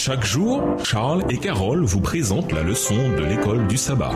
Chaque jour, Charles et Carole vous présentent la leçon de l'école du sabbat.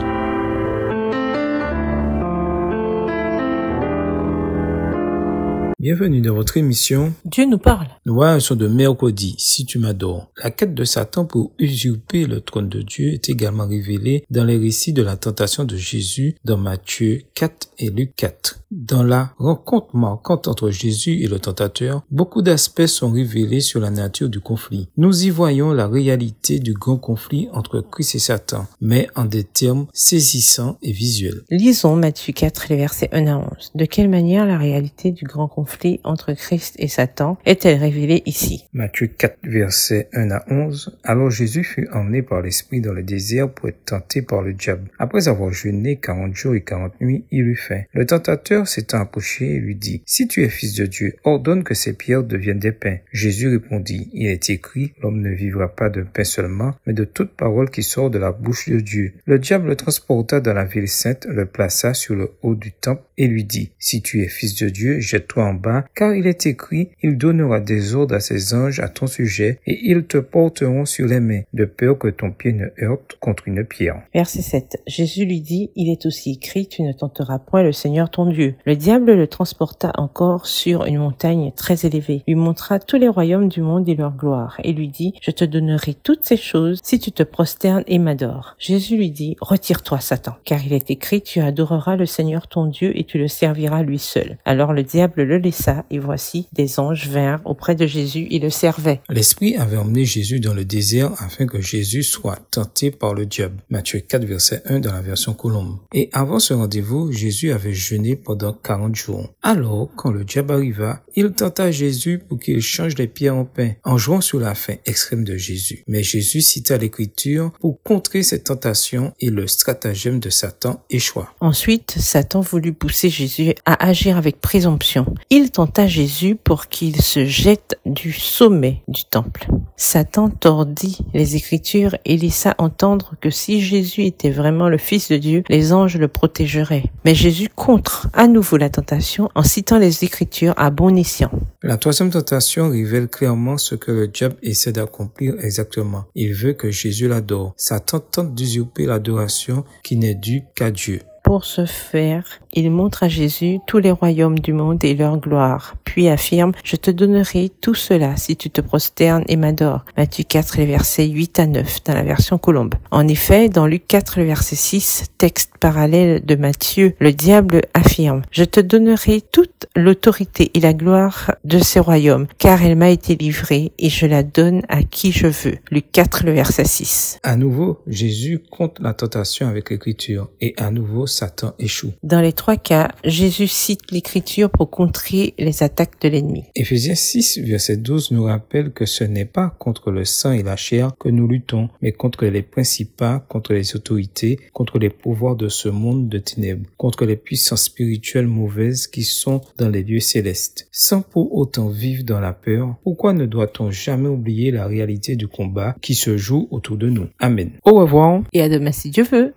Bienvenue dans votre émission Dieu nous parle. Nous voyons de mercredi, si tu m'adores. La quête de Satan pour usurper le trône de Dieu est également révélée dans les récits de la tentation de Jésus dans Matthieu 4 et Luc 4. Dans la rencontre marquante entre Jésus et le tentateur, beaucoup d'aspects sont révélés sur la nature du conflit. Nous y voyons la réalité du grand conflit entre Christ et Satan, mais en des termes saisissants et visuels. Lisons Matthieu 4, les versets 1 à 11. De quelle manière la réalité du grand conflit entre Christ et Satan est-elle révélée ici? Matthieu 4, versets 1 à 11. Alors Jésus fut emmené par l'Esprit dans le désert pour être tenté par le diable. Après avoir jeûné 40 jours et 40 nuits, il eut faim. Le tentateur s'étant approché et lui dit, « Si tu es fils de Dieu, ordonne que ces pierres deviennent des pains. » Jésus répondit, « Il est écrit, l'homme ne vivra pas de pain seulement, mais de toute parole qui sort de la bouche de Dieu. » Le diable le transporta dans la ville sainte, le plaça sur le haut du temple et lui dit, « Si tu es fils de Dieu, jette-toi en bas, car il est écrit, il donnera des ordres à ses anges à ton sujet, et ils te porteront sur les mains, de peur que ton pied ne heurte contre une pierre. » Verset 7. Jésus lui dit, il est aussi écrit, tu ne tenteras point le Seigneur ton Dieu. Le diable le transporta encore sur une montagne très élevée, lui montra tous les royaumes du monde et leur gloire, et lui dit, je te donnerai toutes ces choses si tu te prosternes et m'adores. Jésus lui dit, retire-toi Satan, car il est écrit, tu adoreras le Seigneur ton Dieu et tu le serviras lui seul. Alors le diable le laissa, et voici, des anges vinrent auprès de Jésus et le servaient. L'Esprit avait emmené Jésus dans le désert afin que Jésus soit tenté par le diable. Matthieu 4, verset 1 dans la version Colombe. Et avant ce rendez-vous, Jésus avait jeûné pendant 40 jours. Alors, quand le diable arriva, il tenta Jésus pour qu'il change les pierres en pain, en jouant sur la faim extrême de Jésus. Mais Jésus cita l'Écriture pour contrer cette tentation et le stratagème de Satan échoua. Ensuite, Satan voulut pousser Jésus à agir avec présomption. Il tenta Jésus pour qu'il se jette du sommet du temple. Satan tordit les Écritures et laissa entendre que si Jésus était vraiment le Fils de Dieu, les anges le protégeraient. Mais Jésus contre à nouveau la tentation en citant les Écritures à bon escient. La troisième tentation révèle clairement ce que le diable essaie d'accomplir exactement. Il veut que Jésus l'adore. Satan tente d'usurper l'adoration qui n'est due qu'à Dieu. Pour ce faire, il montre à Jésus tous les royaumes du monde et leur gloire, puis affirme « Je te donnerai tout cela si tu te prosternes et m'adores » Matthieu 4, les versets 8 à 9, dans la version Colombe. En effet, dans Luc 4, le verset 6, texte parallèle de Matthieu, le diable affirme « Je te donnerai toute l'autorité et la gloire de ces royaumes, car elle m'a été livrée et je la donne à qui je veux. » Luc 4, le verset 6. À nouveau, Jésus contre la tentation avec l'Écriture et à nouveau, Satan échoue. Dans les trois cas, Jésus cite l'Écriture pour contrer les attaques de l'ennemi. Éphésiens 6, verset 12 nous rappelle que ce n'est pas contre le sang et la chair que nous luttons, mais contre les principats, contre les autorités, contre les pouvoirs de ce monde de ténèbres, contre les puissances spirituelles mauvaises qui sont dans les lieux célestes. Sans pour autant vivre dans la peur, pourquoi ne doit-on jamais oublier la réalité du combat qui se joue autour de nous? Amen. Au revoir. Et à demain si Dieu veut.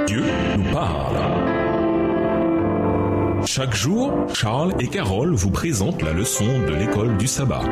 Dieu nous parle. Chaque jour, Charles et Carole vous présentent la leçon de l'école du sabbat.